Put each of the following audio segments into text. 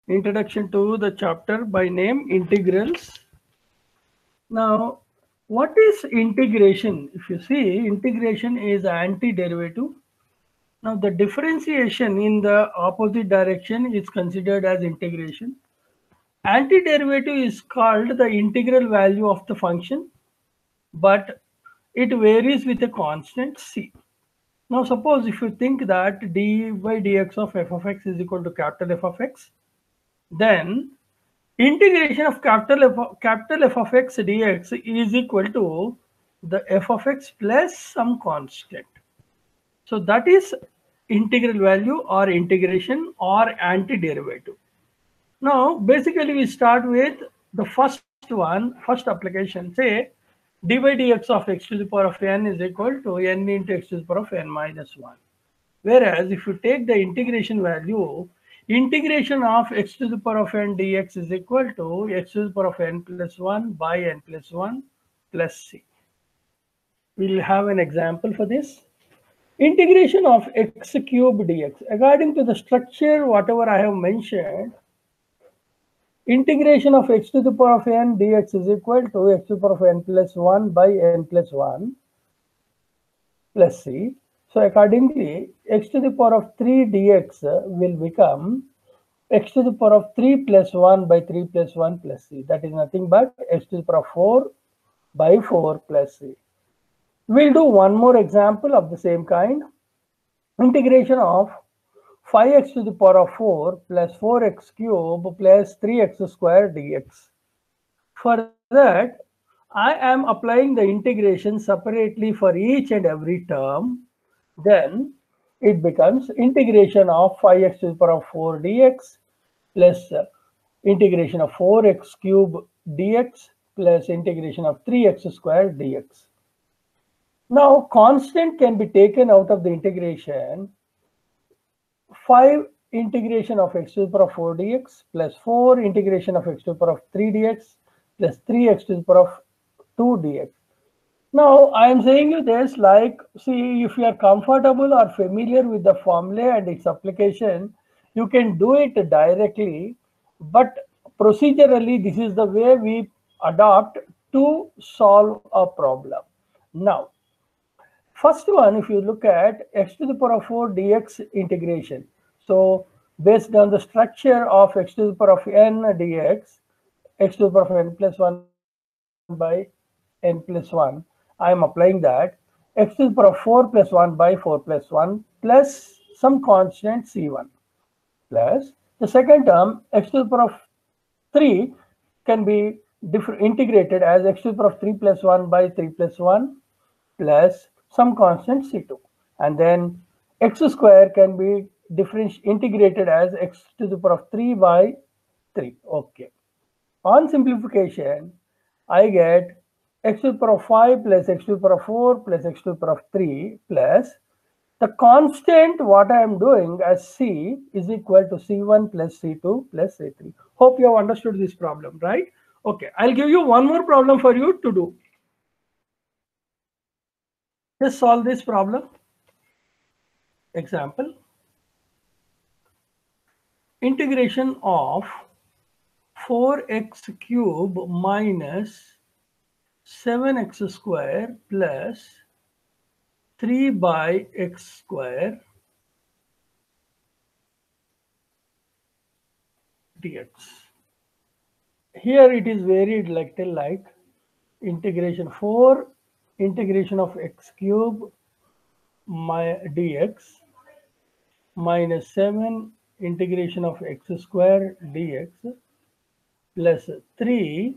Introduction to the chapter by name integrals. Now, what is integration? If you see, integration is antiderivative. Now, the differentiation in the opposite direction is considered as integration. Antiderivative is called the integral value of the function, but it varies with a constant c. Now, suppose if you think that d by dx of f of x is equal to capital F of x, then integration of capital F of x dx is equal to the f of x plus some constant. So that is integral value or integration or antiderivative. Now basically we start with the first one, first application. Say d by dx of x to the power of n is equal to n into x to the power of n minus 1. Whereas if you take the integration value, integration of x to the power of n dx is equal to x to the power of n plus 1 by n plus 1 plus c. We'll have an example for this. Integration of x cube dx. According to the structure, whatever I have mentioned, integration of x to the power of n dx is equal to x to the power of n plus 1 by n plus 1 plus c. So accordingly, x to the power of 3 dx will become x to the power of 3 plus 1 by 3 plus 1 plus c. That is nothing but x to the power of 4 by 4 plus c. We'll do one more example of the same kind. Integration of 5x to the power of 4 plus 4x cube plus 3x square dx. For that, I am applying the integration separately for each and every term. Then it becomes integration of 5x to the power of 4 dx plus integration of 4x cube dx plus integration of 3x square dx. Now constant can be taken out of the integration. 5 integration of x to the power of 4 dx plus 4 integration of x to the power of 3 dx plus 3x to the power of 2 dx. Now I am saying you this like, see, if you are comfortable or familiar with the formula and its application, you can do it directly, but procedurally this is the way we adopt to solve a problem. Now first one, if you look at x to the power of 4 dx integration. So based on the structure of x to the power of n dx, x to the power of n plus 1 by n plus 1, I am applying that x to the power of 4 plus 1 by 4 plus 1 plus some constant c1 plus the second term x to the power of 3 can be integrated as x to the power of 3 plus 1 by 3 plus 1 plus some constant c2, and then x square can be integrated as x to the power of 3 by 3. Okay. On simplification, I get x to the power of 5 plus x to the power of 4 plus x to the power of 3 plus the constant what I am doing as c is equal to c1 plus c2 plus c3. Hope you have understood this problem, right? Okay, I'll give you one more problem for you to do. Just solve this problem. Example. Integration of 4x cube minus 7x square plus 3 by x square dx. Here it is varied like integration 4 integration of x cube dx minus 7 integration of x square dx plus 3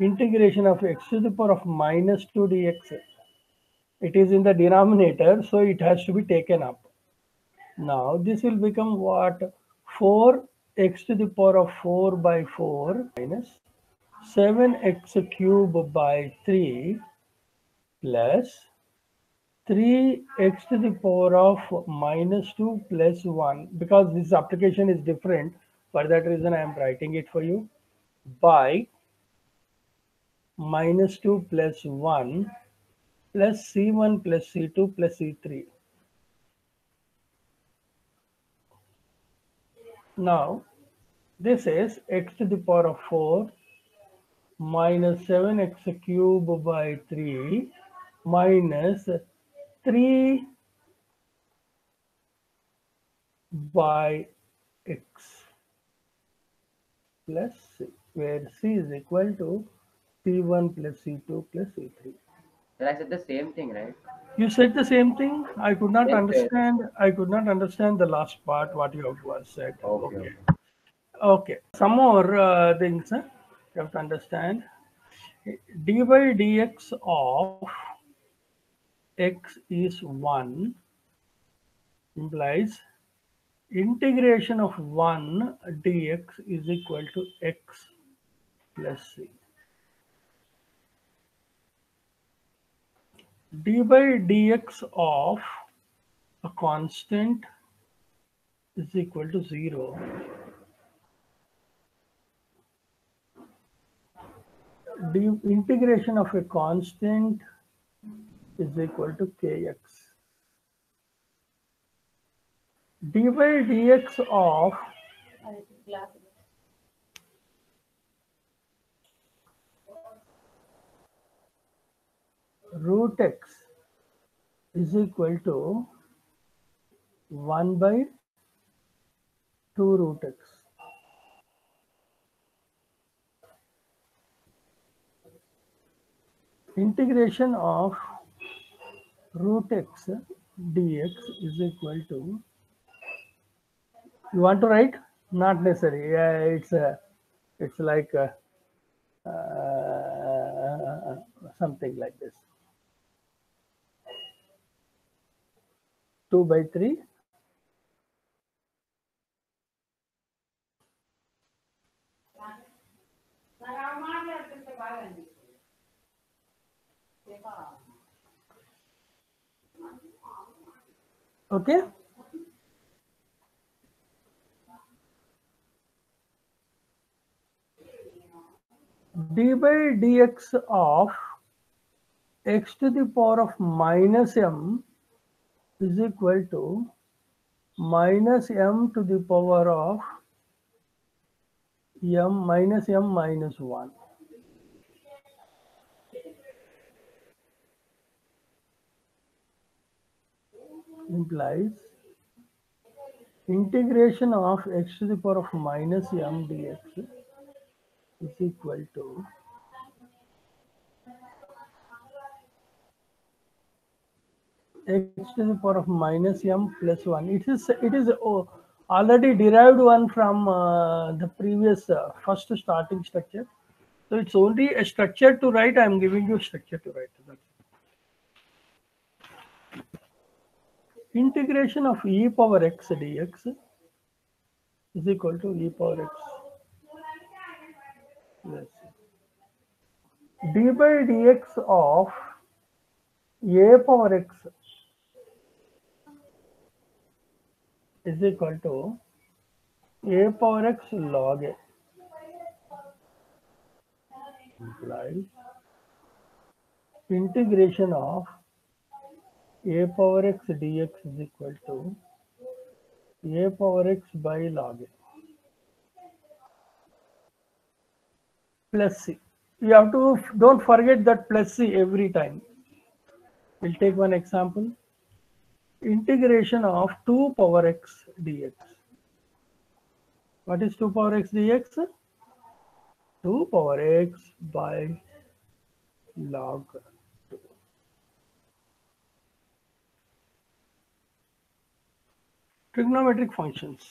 integration of x to the power of minus 2 dx. It is in the denominator, so it has to be taken up. Now this will become what? 4x to the power of 4 by 4 minus 7x cube by 3 plus 3x to the power of minus 2 plus 1. Because this application is different, for that reason I am writing it for you, by minus 2 plus 1 plus c1 plus c2 plus c3. Now This is x to the power of 4 minus 7x cube by 3 minus 3 by x plus c, where c is equal to c1 plus c2 plus c3. Then I said the same thing, right? You said the same thing. I could not Yes, yes. understand. I could not understand the last part what you have said. Okay, Okay. okay. Okay. Some more things you have to understand. dy dx of x is 1 implies integration of 1 dx is equal to x plus c. dy dx of a constant is equal to 0. Integration of a constant is equal to kx. dy dx of root x is equal to 1 by 2 root x. Integration of root x dx is equal to, you want to write? Not necessary. Yeah, it's like something like this. 2 by 3 okay. dy dx of x to the power of minus m is equal to minus m to the power of m minus 1 implies integration of x to the power of minus m dx is equal to x to the power of minus m plus 1. It is already derived one from the previous first starting structure. So it's only a structure to write. I am giving you a structure to write. That's it. Integration of e power x dx is equal to e power x. Yes. d by dx of a power x is equal to a power x log a, implies integration of a power x dx is equal to a power x by log a plus c. You have to, don't forget that plus c every time. We'll take one example. Integration of 2 power x dx. What is 2 power x dx? 2 power x by log 2. Trigonometric functions.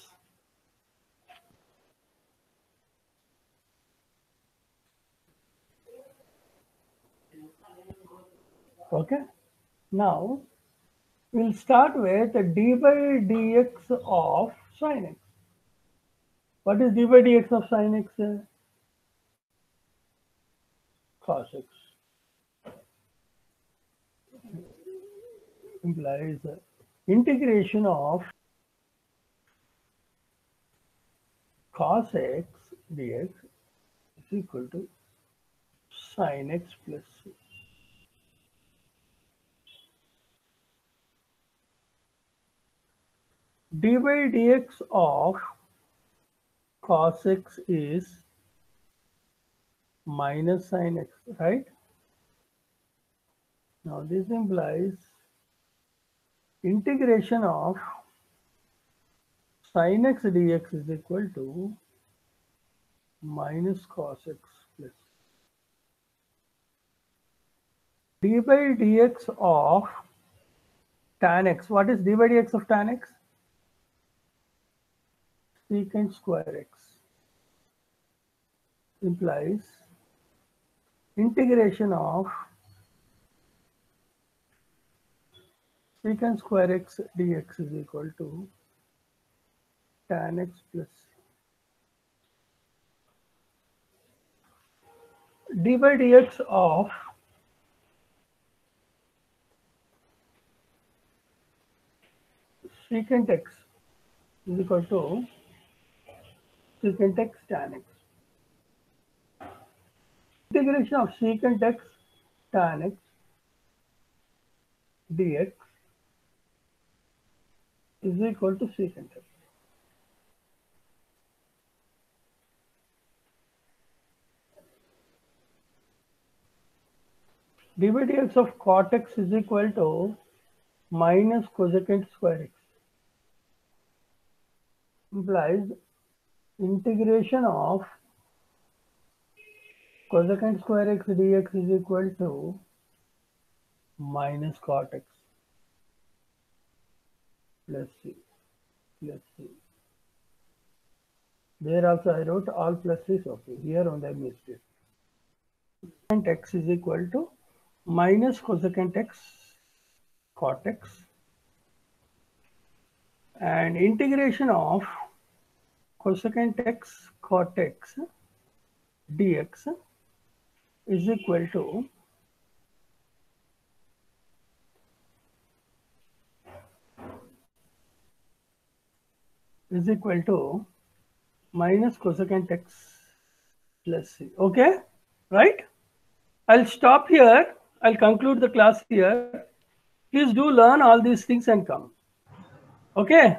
Okay. Now we'll start with d by dx of sin x. What is d by dx of sin x? Cos x. Implies integration of cos x dx is equal to sin x plus c. d by dx of cos x is minus sin x, right? Now this implies integration of sin x dx is equal to minus cos x plus d by dx of tan x. What is d by dx of tan x? Secant square x implies integration of secant square x dx is equal to tan x plus d by dx of secant x is equal to secant x tan x. Integration of secant x tan x dx is equal to secant x. D by dx of cot x is equal to minus cosecant square x implies integration of cosecant square x dx is equal to minus cot x plus c plus c. There also I wrote all pluses, okay. Here only I missed it. Cosecant x is equal to minus cosecant x cot x and integration of cosecant x cot x dx is equal to minus cosecant x plus c. Okay, right? I'll stop here. I'll conclude the class here. Please do learn all these things and come. Okay.